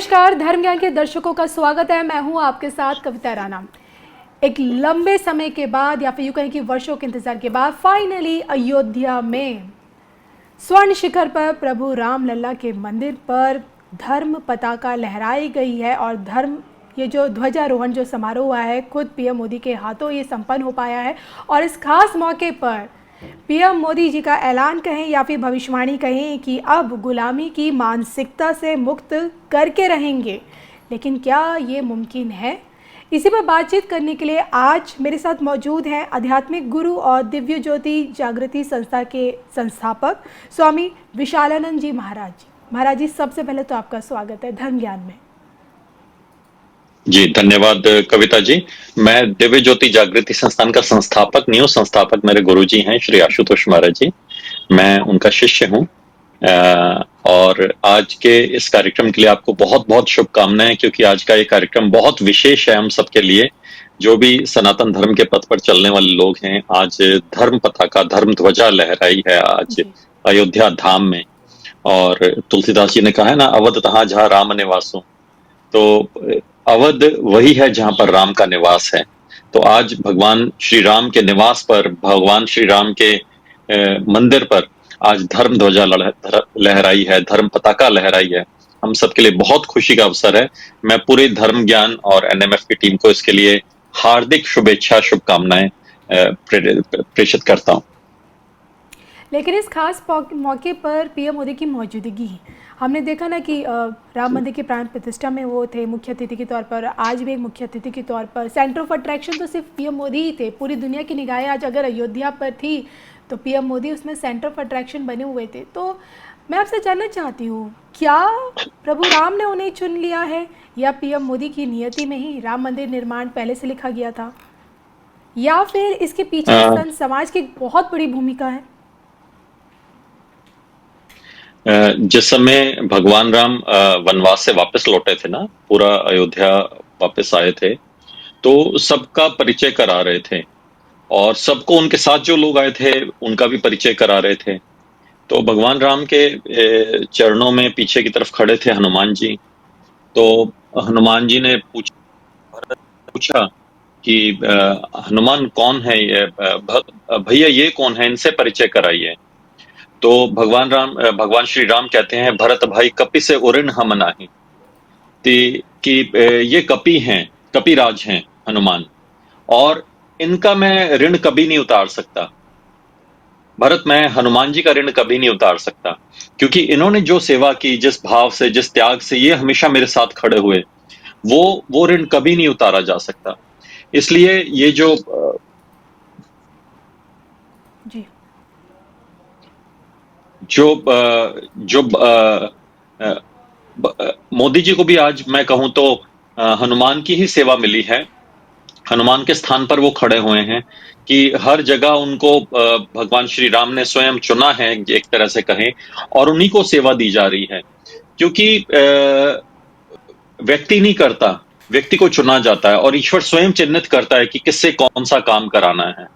नमस्कार, धर्म ज्ञान के दर्शकों का स्वागत है। मैं हूं आपके साथ कविता राणा। एक लंबे समय के बाद या फिर यूँ कहें कि वर्षों के इंतजार के बाद फाइनली अयोध्या में स्वर्ण शिखर पर प्रभु राम लल्ला के मंदिर पर धर्म पताका लहराई गई है और धर्म ये जो ध्वजारोहण जो समारोह हुआ है खुद पीएम मोदी के हाथों ये संपन्न हो पाया है। और इस खास मौके पर पीएम मोदी जी का ऐलान कहें या फिर भविष्यवाणी कहें कि अब गुलामी की मानसिकता से मुक्त करके रहेंगे, लेकिन क्या ये मुमकिन है? इसी पर बातचीत करने के लिए आज मेरे साथ मौजूद हैं आध्यात्मिक गुरु और दिव्य ज्योति जागृति संस्था के संस्थापक स्वामी विशालानंद जी महाराज जी। महाराज जी, सबसे पहले तो आपका स्वागत है धर्म ज्ञान में। जी धन्यवाद कविता जी। मैं दिव्य ज्योति जागृति संस्थान का संस्थापक नहीं हूँ, संस्थापक मेरे गुरुजी हैं श्री आशुतोष महाराज जी। मैं उनका शिष्य हूँ। और आज के इस कार्यक्रम के लिए आपको बहुत बहुत शुभकामनाएं, क्योंकि आज का ये कार्यक्रम बहुत विशेष है हम सबके लिए। जो भी सनातन धर्म के पथ पर चलने वाले लोग हैं, आज धर्म पताका, धर्म ध्वजा लहराई है आज अयोध्या धाम में। और तुलसीदास जी ने कहा है ना, अवध तहाँ जहाँ राम निवासो। तो अवध वही है जहां पर राम का निवास है। तो आज भगवान श्री राम के निवास पर, भगवान श्री राम के मंदिर पर आज धर्म ध्वजा लहराई है, धर्म पताका लहराई है। हम सबके लिए बहुत खुशी का अवसर है। मैं पूरे धर्म ज्ञान और एनएमएफ की टीम को इसके लिए हार्दिक शुभेच्छा, शुभकामनाएं प्रेषित करता हूं। लेकिन इस खास मौके पर पीएम मोदी की मौजूदगी, हमने देखा ना कि राम मंदिर की प्राण प्रतिष्ठा में वो थे मुख्य अतिथि के तौर पर, आज भी एक मुख्य अतिथि के तौर पर। सेंटर ऑफ अट्रैक्शन तो सिर्फ पीएम मोदी ही थे। पूरी दुनिया की निगाहें आज अगर अयोध्या पर थी तो पीएम मोदी उसमें सेंटर ऑफ अट्रैक्शन बने हुए थे। तो मैं आपसे जानना चाहती हूँ, क्या प्रभु राम ने उन्हें चुन लिया है या पीएम मोदी की नियति में ही राम मंदिर निर्माण पहले से लिखा गया था, या फिर इसके पीछे संत समाज की बहुत बड़ी भूमिका है? जिस समय भगवान राम वनवास से वापस लौटे थे ना, पूरा अयोध्या वापस आए थे, तो सबका परिचय करा रहे थे और सबको उनके साथ जो लोग आए थे उनका भी परिचय करा रहे थे। तो भगवान राम के चरणों में पीछे की तरफ खड़े थे हनुमान जी। तो हनुमान जी ने पूछा कि हनुमान कौन है ये, भैया ये कौन है, इनसे परिचय कराइए। तो भगवान श्री राम कहते हैं, भरत भाई कपि से उरिन हम नाही। कि ये कपि हैं, कपिराज हैं हनुमान, और इनका मैं ऋण कभी नहीं उतार सकता। भरत, मैं हनुमान जी का ऋण कभी नहीं उतार सकता, क्योंकि इन्होंने जो सेवा की, जिस भाव से, जिस त्याग से ये हमेशा मेरे साथ खड़े हुए, वो ऋण कभी नहीं उतारा जा सकता। इसलिए ये जो जी जो मोदी जी को भी आज मैं कहूं तो हनुमान की ही सेवा मिली है। हनुमान के स्थान पर वो खड़े हुए हैं कि हर जगह उनको भगवान श्री राम ने स्वयं चुना है, एक तरह से कहें, और उन्हीं को सेवा दी जा रही है। क्योंकि व्यक्ति नहीं करता, व्यक्ति को चुना जाता है और ईश्वर स्वयं चिन्हित करता है कि किससे कौन सा काम कराना है।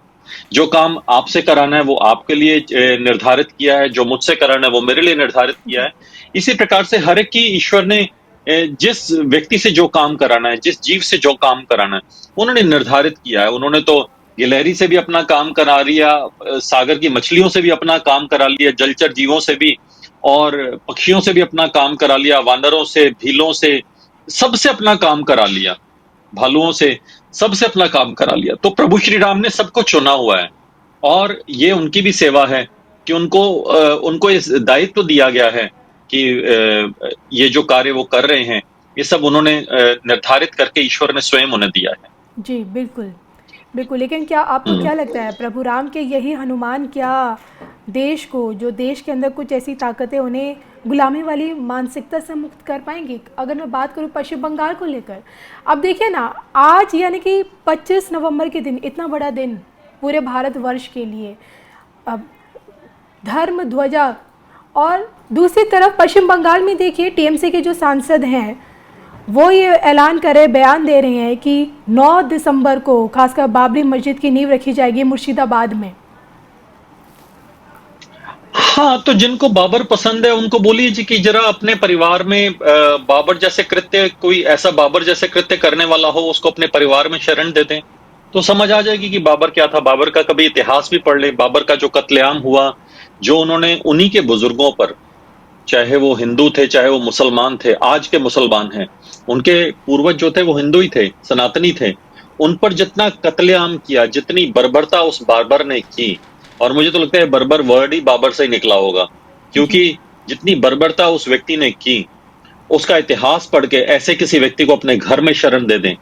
जो काम आपसे कराना है वो आपके लिए निर्धारित किया है, जो मुझसे कराना है वो मेरे लिए निर्धारित किया है। इसी प्रकार से हर एक की ईश्वर ने जिस व्यक्ति से जो काम कराना है, जिस जीव से जो काम कराना है, उन्होंने निर्धारित किया है। उन्होंने तो गिलहरी से भी अपना काम करा लिया, सागर की मछलियों से भी अपना काम करा लिया, जलचर जीवों से भी, और पक्षियों से भी अपना काम करा लिया, वानरों से, भीलों से, सबसे अपना काम करा लिया, भालुओं से, सबसे अपना काम करा लिया। तो प्रभु श्री राम ने सबको चुना हुआ है और ये उनकी भी सेवा है कि उनको इस दायित्व दिया गया है कि ये जो कार्य वो कर रहे हैं, ये सब उन्होंने निर्धारित करके ईश्वर ने स्वयं उन्हें दिया है। जी बिल्कुल बिल्कुल। लेकिन क्या आपको क्या लगता है, प्रभु राम के यही हनुमान क्या देश को, जो देश के अंदर कुछ ऐसी ताकतें उन्हें गुलामी वाली मानसिकता से मुक्त कर पाएंगी? अगर मैं बात करूं पश्चिम बंगाल को लेकर, अब देखिए ना, आज यानी कि 25 नवंबर के दिन, इतना बड़ा दिन पूरे भारतवर्ष के लिए, अब धर्म ध्वजा, और दूसरी तरफ पश्चिम बंगाल में देखिए टीएमसी के जो सांसद हैं वो ये ऐलान करे, बयान दे रहे हैं कि 9 दिसंबर को खासकर बाबरी मस्जिद की नींव रखी जाएगी मुर्शिदाबाद में। हाँ, तो जिनको बाबर पसंद है उनको बोलिए जी कि जरा अपने परिवार में बाबर जैसे कृत्य, कोई ऐसा बाबर जैसे कृत्य करने वाला हो उसको अपने परिवार में शरण दे दें, तो समझ आ जाएगी कि बाबर क्या था। बाबर का कभी इतिहास भी पढ़ लें, बाबर का जो कत्लेआम हुआ, जो उन्होंने उन्हीं के बुजुर्गों पर, चाहे वो हिंदू थे चाहे वो मुसलमान थे, आज के मुसलमान हैं, उनके पूर्वज जो थे वो हिंदू ही थे, सनातनी थे, उन पर जितना कत्लेआम किया, जितनी बर्बरता उस बाबर ने की, और मुझे तो लगता है बर्बर वर्ड ही बाबर से ही निकला होगा, जी। क्योंकि जितनी बर्बरता उस व्यक्ति ने की, उसका इतिहास पढ़ के ऐसे किसी व्यक्ति को अपने घर में शरण दे दें,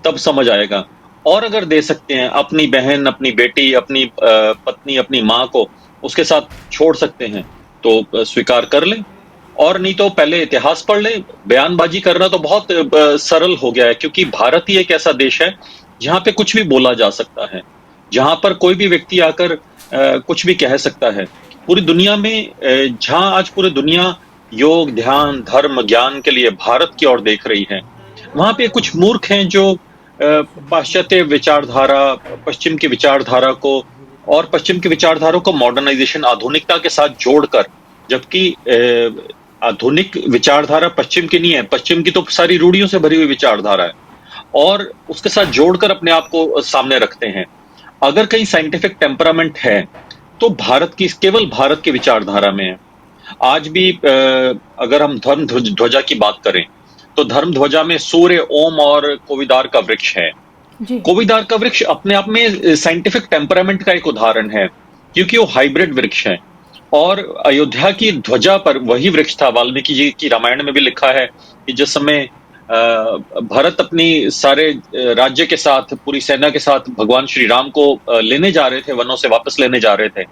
तब समझ आएगा। और अगर दे सकते हैं अपनी बहन, अपनी बेटी, अपनी पत्नी, अपनी माँ को उसके साथ छोड़ सकते हैं, तो स्वीकार कर लें। और नहीं तो पहले इतिहास पढ़ लें। बयानबाजी करना तो बहुत सरल हो गया है, क्योंकि भारत ही एक ऐसा देश है जहां पे कुछ भी बोला जा सकता है, जहां पर कोई भी व्यक्ति आकर कुछ भी कह सकता है। पूरी दुनिया में जहां आज पूरी दुनिया योग, ध्यान, धर्म, ज्ञान के लिए भारत की ओर देख रही है, वहां पे कुछ मूर्ख हैं जो पाश्चात्य विचारधारा, पश्चिम की विचारधारा को, और पश्चिम की विचारधारा को मॉडर्नाइजेशन, आधुनिकता के साथ जोड़कर, जबकि आधुनिक विचारधारा पश्चिम की नहीं है, पश्चिम की तो सारी रूढ़ियों से भरी हुई विचारधारा है, और उसके साथ जोड़कर अपने आप को सामने रखते हैं। अगर कहीं साइंटिफिक टेम्परामेंट है तो भारत की, केवल भारत की विचारधारा में है। आज भी अगर हम धर्म ध्वजा की बात करें, तो धर्म ध्वजा में सूर्य, ओम और कोविदार का वृक्ष है। जी। कोविदार का वृक्ष अपने आप में साइंटिफिक टेम्परामेंट का एक उदाहरण है, क्योंकि वो हाइब्रिड वृक्ष है। और अयोध्या की ध्वजा पर वही वृक्ष था। वाल्मीकि जी की रामायण में भी लिखा है कि जिस समय भरत अपनी सारे राज्य के साथ, पूरी सेना के साथ भगवान श्री राम को लेने जा रहे थे, वनों से वापस लेने जा रहे थे,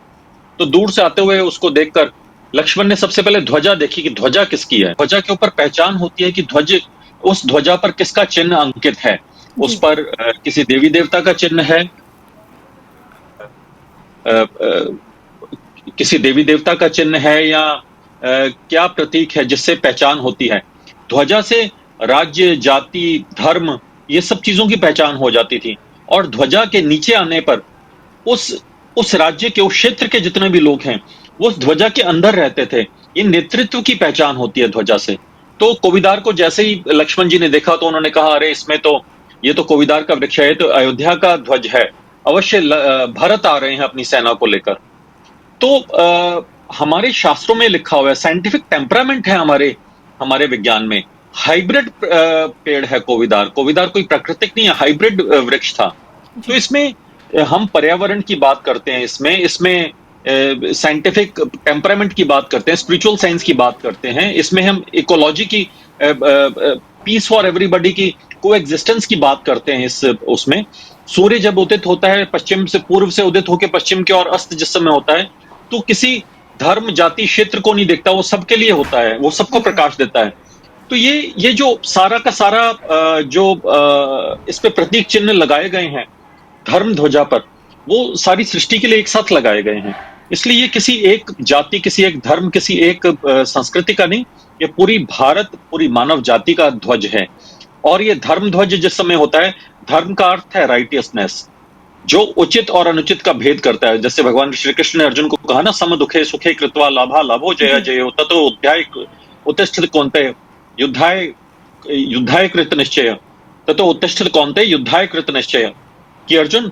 तो दूर से आते हुए उसको देखकर लक्ष्मण ने सबसे पहले ध्वजा देखी कि ध्वजा किसकी है। ध्वजा के ऊपर पहचान होती है कि ध्वज, उस ध्वजा पर किसका चिन्ह अंकित है। उस जी। पर किसी देवी देवता का चिन्ह है, किसी देवी देवता का चिन्ह है, या क्या प्रतीक है जिससे पहचान होती है। ध्वजा से राज्य, जाति, धर्म, ये सब चीजों की पहचान हो जाती थी। और ध्वजा के नीचे आने पर उस राज्य के, उस क्षेत्र के जितने भी लोग हैं वो उस ध्वजा के अंदर रहते थे। ये नेतृत्व की पहचान होती है ध्वजा से। तो कोविदार को जैसे ही लक्ष्मण जी ने देखा तो उन्होंने कहा, अरे इसमें तो, ये तो कोविदार का वृक्ष है, तो अयोध्या का ध्वज है, अवश्य भरत आ रहे हैं अपनी सेना को लेकर। तो हमारे शास्त्रों में लिखा हुआ है, साइंटिफिक टेम्परामेंट है हमारे हमारे विज्ञान में। हाइब्रिड पेड़ है कोविदार। कोविदार कोई प्राकृतिक नहीं है, हाइब्रिड वृक्ष था। तो जी। इसमें हम पर्यावरण की बात करते हैं, इसमें साइंटिफिक टेम्परामेंट की बात करते हैं, स्पिरिचुअल साइंस की बात करते हैं, इसमें हम इकोलॉजी की, पीस फॉर एवरीबॉडी की, कोएग्जिस्टेंस की बात करते हैं। उसमें सूर्य जब उदित होता है पश्चिम से, पूर्व से उदित होकर पश्चिम की ओर अस्त जिस समय होता है, तो किसी धर्म, जाति, क्षेत्र को नहीं देखता, वो सबके लिए होता है, वो सबको प्रकाश देता है। तो ये जो सारा का सारा जो इस पे प्रतीक चिन्ह लगाए गए हैं धर्म ध्वजा पर, वो सारी सृष्टि के लिए एक साथ लगाए गए हैं। इसलिए ये किसी एक जाति, किसी एक धर्म, किसी एक संस्कृति का नहीं, ये पूरी भारत, पूरी मानव जाति का ध्वज है। और ये धर्म ध्वज जिस समय होता है, धर्म का अर्थ है राइटियसनेस, जो उचित और अनुचित का भेद करता है। जैसे भगवान श्री कृष्ण ने अर्जुन को कहा ना, सम दुखे सुखे कृत्वा लाभा लाभो जया जी। जयो ततो अध्याय उत्तिष्ठित कौन्तेय युद्धाय युद्धाय कृत निश्चय, ततो उत्तिष्ठित कौन्तेय युद्धाय कृत निश्चय। कि अर्जुन,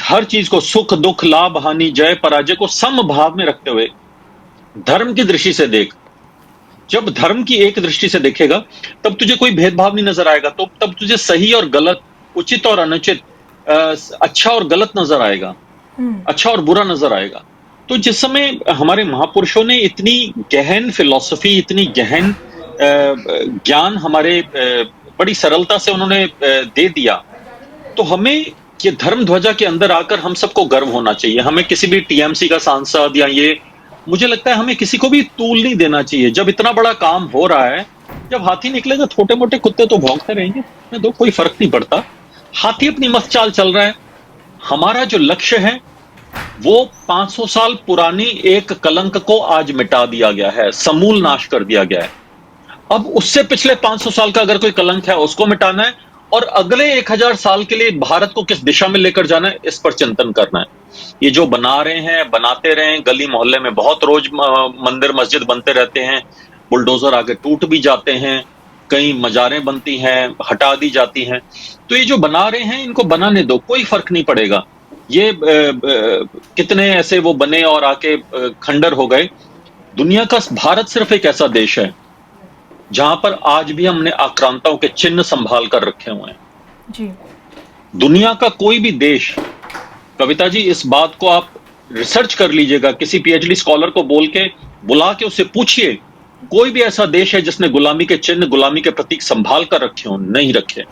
हर चीज को, सुख दुख, लाभ हानि, जय पराजय को सम भाव में रखते हुए धर्म की दृष्टि से देख। जब धर्म की एक दृष्टि से देखेगा तब तुझे कोई भेदभाव नहीं नजर आएगा, तो तब तुझे सही और गलत, उचित और अनुचित, अच्छा और गलत नजर आएगा, अच्छा और बुरा नजर आएगा। तो जिस समय हमारे महापुरुषों ने इतनी गहन फिलॉसफी, इतनी गहन ज्ञान हमारे बड़ी सरलता से उन्होंने दे दिया, तो हमें ये धर्म ध्वजा के अंदर आकर हम सबको गर्व होना चाहिए। हमें किसी भी टीएमसी का सांसद या ये, मुझे लगता है हमें किसी को भी तूल नहीं देना चाहिए। जब इतना बड़ा काम हो रहा है, जब हाथी निकलेगा, छोटे मोटे कुत्ते तो भौंकते रहेंगे, उसमें तो कोई फर्क नहीं पड़ता। हाथी अपनी मस्त चाल चल रहा है। हमारा जो लक्ष्य है वो 500 साल पुरानी एक कलंक को आज मिटा दिया गया है, समूल नाश कर दिया गया है। अब उससे पिछले 500 साल का अगर कोई कलंक है उसको मिटाना है, और अगले 1000 साल के लिए भारत को किस दिशा में लेकर जाना है, इस पर चिंतन करना है। ये जो बना रहे हैं, बनाते रहे, गली मोहल्ले में बहुत रोज मंदिर मस्जिद बनते रहते हैं, बुलडोजर आगे टूट भी जाते हैं, कई मजारें बनती हैं, हटा दी जाती हैं। तो ये जो बना रहे हैं, इनको बनाने दो, कोई फर्क नहीं पड़ेगा। ये कितने ऐसे वो बने और आके खंडर हो गए। दुनिया का भारत सिर्फ एक ऐसा देश है जहां पर आज भी हमने आक्रांताओं के चिन्ह संभाल कर रखे हुए हैं। जी। दुनिया का कोई भी देश, कविता जी इस बात को आप रिसर्च कर लीजिएगा, किसी पीएचडी स्कॉलर को बुला के उससे पूछिए, कोई भी ऐसा देश है जिसने गुलामी के चिन्ह, गुलामी के प्रतीक संभाल कर रखे हो? नहीं रखे।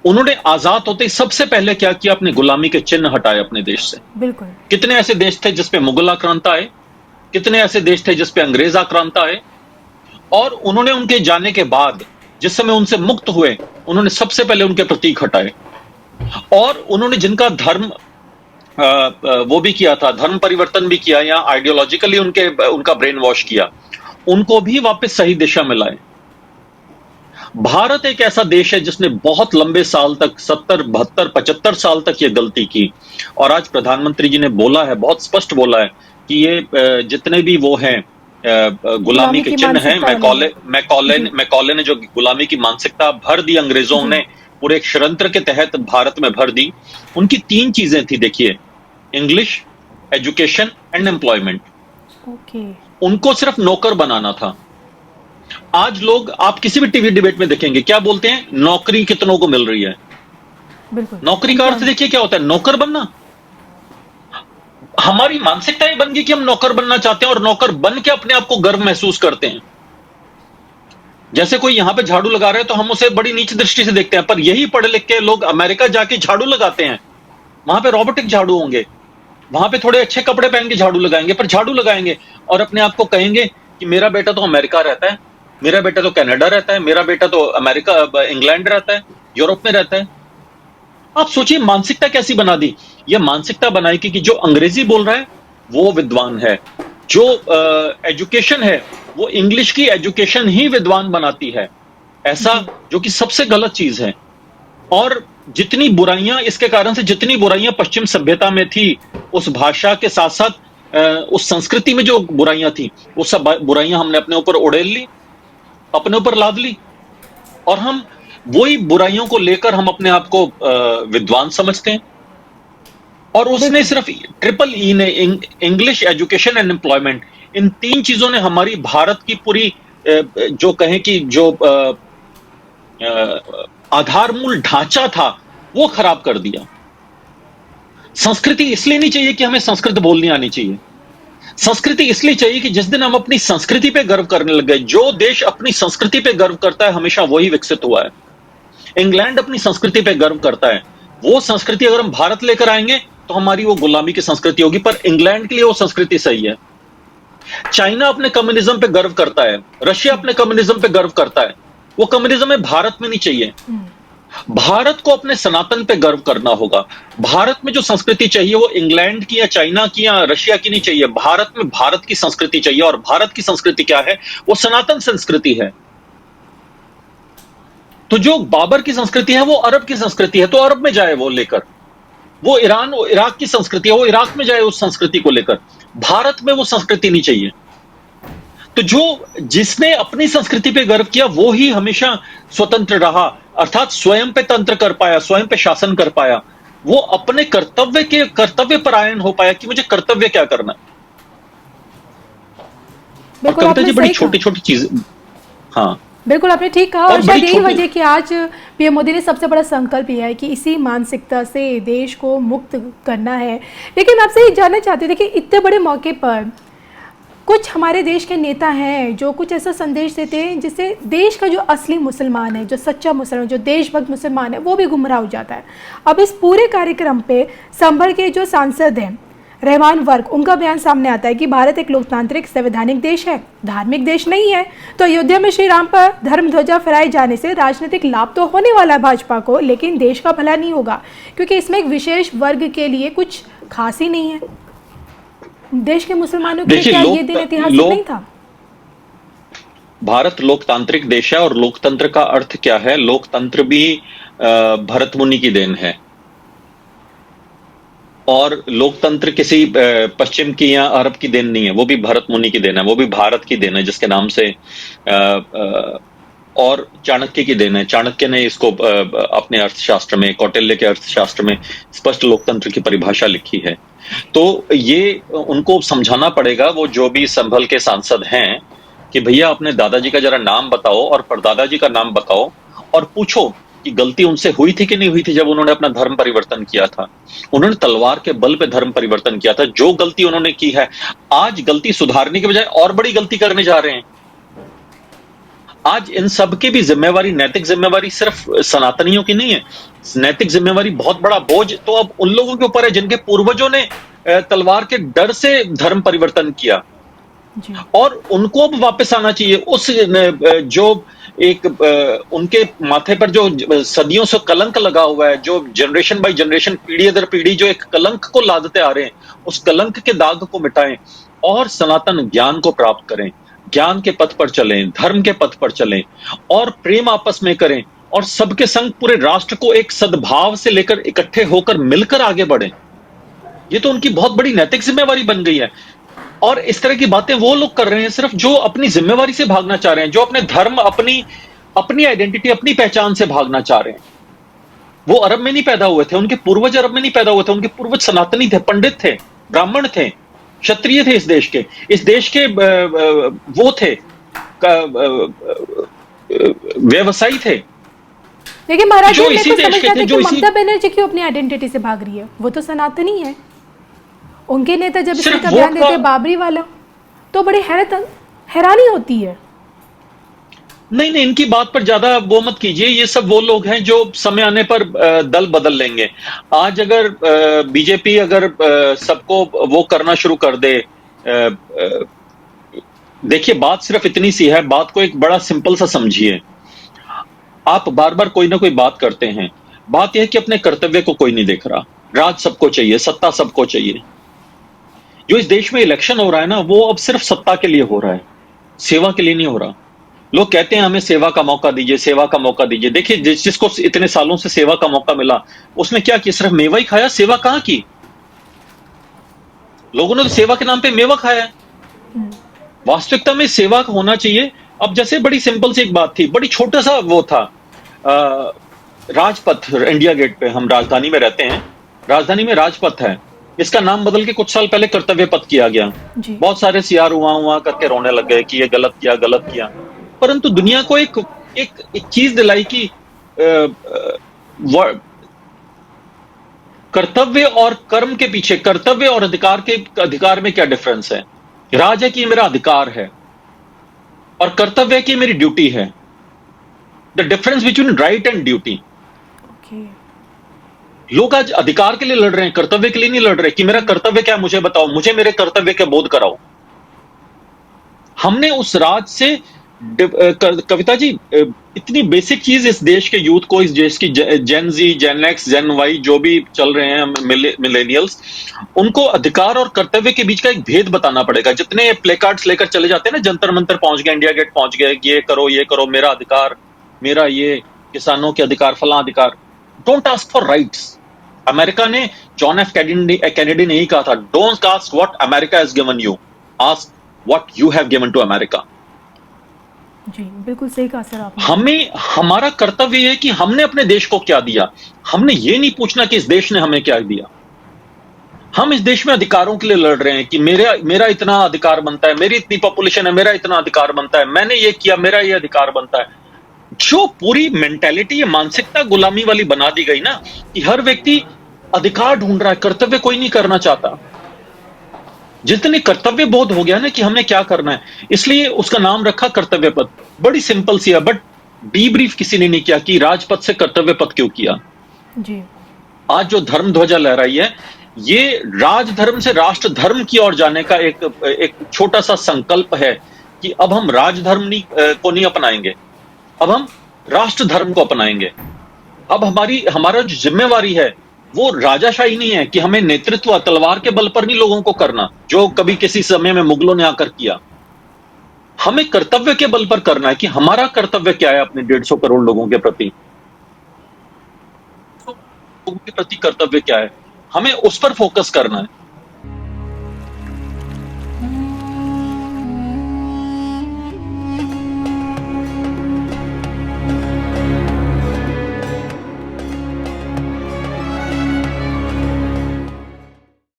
उन्होंने आजाद होते ही सबसे पहले क्या किया? अपने गुलामी के चिन्ह हटाए अपने देश से। बिल्कुल। कितने ऐसे देश थे जिसपे मुगल आक्रांत आए, कितने ऐसे देश थे जिसपे अंग्रेज आक्रांत आए, और उन्होंने उनके जाने के बाद जिस समय उनसे मुक्त हुए, उन्होंने सबसे पहले उनके प्रतीक हटाए। और उन्होंने जिनका धर्म वो भी किया था, धर्म परिवर्तन भी किया, या आइडियोलॉजिकली उनका ब्रेन वॉश किया, उनको भी वापस सही दिशा में लाए। भारत एक ऐसा देश है जिसने बहुत लंबे साल तक 70, 72, 75 साल तक ये गलती की। और आज प्रधानमंत्री जी ने बोला है, बहुत स्पष्ट बोला है कि ये जितने भी वो हैं गुलामी के चिन्ह हैं, मैकॉले ने जो गुलामी की मानसिकता भर दी अंग्रेजों ने, पूरे एक षड्यंत्र के तहत भारत में भर दी। उनकी 3 चीजें थी, देखिए, इंग्लिश, एजुकेशन एंड एम्प्लॉयमेंट। उनको सिर्फ नौकर बनाना था। आज लोग, आप किसी भी टीवी डिबेट में देखेंगे, क्या बोलते हैं? नौकरी कितनों को मिल रही है। नौकरी का अर्थ देखिए क्या होता है, नौकर बनना। हमारी मानसिकता ये बन गई कि हम नौकर बनना चाहते हैं और नौकर बन के अपने आप को गर्व महसूस करते हैं। जैसे कोई यहां पे झाड़ू लगा रहे हैं तो हम उसे बड़ी नीच दृष्टि से देखते हैं, पर यही पढ़े लिख के लोग अमेरिका जाके झाड़ू लगाते हैं। वहां पे रोबोटिक झाड़ू होंगे, वहां पे थोड़े अच्छे कपड़े पहन के झाड़ू लगाएंगे, पर झाड़ू लगाएंगे और अपने आप को कहेंगे कि मेरा बेटा तो अमेरिका रहता है, मेरा बेटा तो कनाडा रहता है, मेरा बेटा तो इंग्लैंड रहता है, यूरोप में रहता है। आप सोचिए मानसिकता कैसी बना दी। यह मानसिकता बनाई कि जो अंग्रेजी बोल रहा है वो विद्वान है, जो एजुकेशन है वो इंग्लिश की एजुकेशन ही विद्वान बनाती है, ऐसा, जो कि सबसे गलत चीज है। और जितनी बुराइयां, इसके कारण से जितनी बुराइयां पश्चिम सभ्यता में थी, उस भाषा के साथ साथ उस संस्कृति में जो बुराइयां थी, वो सब बुराइयां हमने अपने ऊपर उड़ेल ली, अपने ऊपर लाद ली, और हम वही बुराइयों को लेकर हम अपने आप को विद्वान समझते हैं। और उसने सिर्फ ट्रिपल ई ने, इंग्लिश, एजुकेशन एंड एम्प्लॉयमेंट, इन 3 चीजों ने हमारी भारत की पूरी जो कहें कि जो आधारमूल ढांचा था वो खराब कर दिया। संस्कृति इसलिए नहीं चाहिए कि हमें संस्कृत बोलनी आनी चाहिए। संस्कृति इसलिए चाहिए कि जिस दिन हम अपनी संस्कृति पे गर्व करने लग गए, जो देश अपनी संस्कृति पे गर्व करता है हमेशा वही विकसित हुआ है। इंग्लैंड अपनी संस्कृति पे गर्व करता है, वो संस्कृति अगर हम भारत लेकर आएंगे तो हमारी वो गुलामी की संस्कृति होगी, पर इंग्लैंड के लिए वो संस्कृति सही है। चाइना अपने कम्युनिज्म पे गर्व करता है, रशिया अपने कम्युनिज्म पे गर्व करता है, वो कम्युनिज्म में भारत में नहीं चाहिए। भारत को अपने सनातन पे गर्व करना होगा। भारत में जो संस्कृति चाहिए वो इंग्लैंड की या चाइना की या रशिया की नहीं चाहिए, भारत में भारत की संस्कृति चाहिए। और भारत की संस्कृति क्या है? वो सनातन संस्कृति है। तो जो बाबर की संस्कृति है वो अरब की संस्कृति है, तो अरब में जाए वो लेकर। वो ईरान, इराक की संस्कृति है, वो इराक में जाए उस संस्कृति को लेकर। भारत में वो संस्कृति नहीं चाहिए। तो जिसने अपनी संस्कृति पे गर्व किया वो ही हमेशा स्वतंत्र रहा, अर्थात स्वयं पे तंत्र कर पाया, स्वयं पे शासन कर पाया। वो अपने कर्तव्य परायण हो पाया कि मुझे कर्तव्य क्या करना है। और कविता जी बड़ी छोटी छोटी चीज, हाँ बिल्कुल आपने ठीक कहा। और शायद यही वजह कि आज पीएम मोदी ने सबसे बड़ा संकल्प लिया है कि इसी मानसिकता से देश को मुक्त करना है। लेकिन आपसे ये जानना चाहते थे कि इतने बड़े मौके पर कुछ हमारे देश के नेता हैं जो कुछ ऐसा संदेश देते हैं जिससे देश का जो असली मुसलमान है, जो सच्चा मुसलमान, जो देशभक्त मुसलमान है, वो भी गुमराह हो जाता है। अब इस पूरे कार्यक्रम पे संभल के जो सांसद हैं रहमान वर्ग, उनका बयान सामने आता है कि भारत एक लोकतांत्रिक संवैधानिक देश है, धार्मिक देश नहीं है। तो अयोध्या में श्री राम पर धर्म ध्वजा फहराए जाने से राजनीतिक लाभ तो होने वाला है भाजपा को, लेकिन देश का भला नहीं होगा, क्योंकि इसमें एक विशेष वर्ग के लिए कुछ खास ही नहीं है। देश के मुसलमानों के लिए क्या ये दिन ऐतिहासिक नहीं था? भारत लोकतांत्रिक देश है और लोकतंत्र का अर्थ क्या है? लोकतंत्र भी भरत मुनि की देन है। और लोकतंत्र किसी पश्चिम की या अरब की देन नहीं है, वो भी भरत मुनि की देन है, वो भी भारत की देन है, जिसके नाम से और चाणक्य की देन है। चाणक्य ने इसको अपने अर्थशास्त्र में, कौटिल्य के अर्थशास्त्र में स्पष्ट लोकतंत्र की परिभाषा लिखी है। तो ये उनको समझाना पड़ेगा, वो जो भी संभल के सांसद हैं, कि भैया अपने दादाजी का जरा नाम बताओ और परदादाजी का नाम बताओ और पूछो कि गलती उनसे हुई थी कि नहीं हुई थी जब उन्होंने अपना धर्म परिवर्तन किया था। उन्होंने तलवार के बल पे धर्म परिवर्तन किया था। जो गलती उन्होंने की है, आज गलती सुधारने के बजाय और बड़ी गलती करने जा रहे हैं। आज इन सब की भी जिम्मेवारी, नैतिक जिम्मेवारी सिर्फ सनातनियों की नहीं है। नैतिक जिम्मेवारी बहुत बड़ा बोझ तो अब उन लोगों के ऊपर है जिनके पूर्वजों ने तलवार के डर से धर्म परिवर्तन किया, जी। और उनको अब वापस आना चाहिए। उस जो एक उनके माथे पर जो सदियों से कलंक लगा हुआ है, जो जनरेशन बाय जनरेशन, पीढ़ी दर पीढ़ी जो एक कलंक को लादते आ रहे हैं, उस कलंक के दाग को मिटाएं और सनातन ज्ञान को प्राप्त करें। ज्ञान के पथ पर चलें, धर्म के पथ पर चलें और प्रेम आपस में करें और सबके संग पूरे राष्ट्र को एक सद्भाव से लेकर इकट्ठे होकर मिलकर आगे बढ़ें। ये तो उनकी बहुत बड़ी नैतिक जिम्मेवारी बन गई है। और इस तरह की बातें वो लोग कर रहे हैं सिर्फ जो अपनी जिम्मेवारी से भागना चाह रहे हैं, जो अपने धर्म, अपनी आइडेंटिटी, अपनी पहचान से भागना चाह रहे हैं। वो अरब में नहीं पैदा हुए थे, उनके पूर्वज अरब में नहीं पैदा हुए थे, उनके पूर्वज सनातनी थे, पंडित थे, ब्राह्मण थे, क्षत्रिय थे, इस देश के वो थे, व्यवसायी थे, देखिए महाराज जी, जो मेरे इसी को देश समझ के आता थे, है कि जो इसी ममता बनर्जी क्यों अपनी आइडेंटिटी से भाग रही है। वो तो सनातनी है। उनके नेता जब सिर्फ इसका वोट बयान देते का हैं बाबरी वाला, तो बड़ी हैरानी होती है। नहीं नहीं, इनकी बात पर ज्यादा वो मत कीजिए। ये सब वो लोग हैं जो समय आने पर दल बदल लेंगे। आज अगर बीजेपी अगर सबको वो करना शुरू कर दे, देखिए बात सिर्फ इतनी सी है, बात को एक बड़ा सिंपल सा समझिए। आप बार बार कोई ना कोई बात करते हैं, बात यह है कि अपने कर्तव्य को कोई नहीं देख रहा। राज सबको चाहिए, सत्ता सबको चाहिए। जो इस देश में इलेक्शन हो रहा है ना, वो अब सिर्फ सत्ता के लिए हो रहा है, सेवा के लिए नहीं हो रहा। लोग कहते हैं हमें सेवा का मौका दीजिए, सेवा का मौका दीजिए। देखिए जिसको इतने सालों से सेवा का मौका मिला, उसने क्या किया? सिर्फ मेवा ही खाया, सेवा कहां की? लोगों ने तो सेवा के नाम पे मेवा खाया है। वास्तविकता में सेवा का होना चाहिए। अब जैसे बड़ी सिंपल सी एक बात थी, बड़ी छोटा सा वो था, राजपथ, इंडिया गेट पे, हम राजधानी में रहते हैं, राजधानी में राजपथ है, इसका नाम बदल के कुछ साल पहले कर्तव्य पथ किया गया। बहुत सारे सियार हुआ करके रोने लग गए कि ये गलत किया, गलत किया। परंतु दुनिया को एक चीज दिलाई कि कर्तव्य और कर्म के पीछे, कर्तव्य और अधिकार में क्या डिफरेंस है। राज है कि मेरा अधिकार है और कर्तव्य है कि मेरी ड्यूटी है। The difference between right and duty. लोग आज अधिकार के लिए लड़ रहे हैं, कर्तव्य के लिए नहीं लड़ रहे कि मेरा कर्तव्य क्या है मुझे बताओ, मुझे मेरे कर्तव्य के बोध कराओ। हमने उस राज से, कविता जी, इतनी बेसिक चीज इस देश के यूथ को, इस देश की जेन जी, जेन एक्स, जेन वाई जो भी चल रहे हैं, मिलेनियल्स, उनको अधिकार और कर्तव्य के बीच का एक भेद बताना पड़ेगा। जितने प्ले कार्ड्स लेकर चले जाते हैं ना, जंतर मंतर पहुंच गए, इंडिया गेट पहुंच गए, ये करो, मेरा अधिकार, मेरा ये, किसानों के अधिकार, फला अधिकार। Don't ask for rights. America ने, जॉन एफ कैनेडी ने ही कहा था, don't ask what America has given you, ask what you have given to America. जी बिल्कुल सही कहा सर आपने। हमें, हमारा कर्तव्य है कि हमने अपने देश को क्या दिया। हमने ये नहीं पूछना कि इस देश ने हमें क्या दिया। हम इस देश में अधिकारों के लिए लड़ रहे हैं कि मेरा इतना अधिकार बनता है, मेरी इतनी पॉपुलेशन है, मेरा इतना अधिकार बनता है, मैंने ये किया, मेरा ये अधिकार बनता है। जो पूरी मेंटेलिटी, ये मानसिकता गुलामी वाली बना दी गई ना, कि हर व्यक्ति अधिकार ढूंढ रहा है, कर्तव्य कोई नहीं करना चाहता। जितने कर्तव्य बोध हो गया ना कि हमने क्या करना है, इसलिए उसका नाम रखा कर्तव्य पथ। बड़ी सिंपल सी है, बट डीब्रीफ किसी ने नहीं किया कि राजपथ से कर्तव्य पथ क्यों किया। जी। आज जो धर्म ध्वजा लहराई है, ये राजधर्म से राष्ट्र धर्म की ओर जाने का एक छोटा सा संकल्प है कि अब हम राजधर्म को नहीं अपनाएंगे, अब हम राष्ट्र धर्म को अपनाएंगे। अब हमारा जो जिम्मेवारी है वो राजाशाही नहीं है कि हमें नेतृत्व तलवार के बल पर नहीं लोगों को करना, जो कभी किसी समय में मुगलों ने आकर किया। हमें कर्तव्य के बल पर करना है कि हमारा कर्तव्य क्या है अपने 150 करोड़ लोगों के प्रति, लोगों के प्रति कर्तव्य क्या है, हमें उस पर फोकस करना है।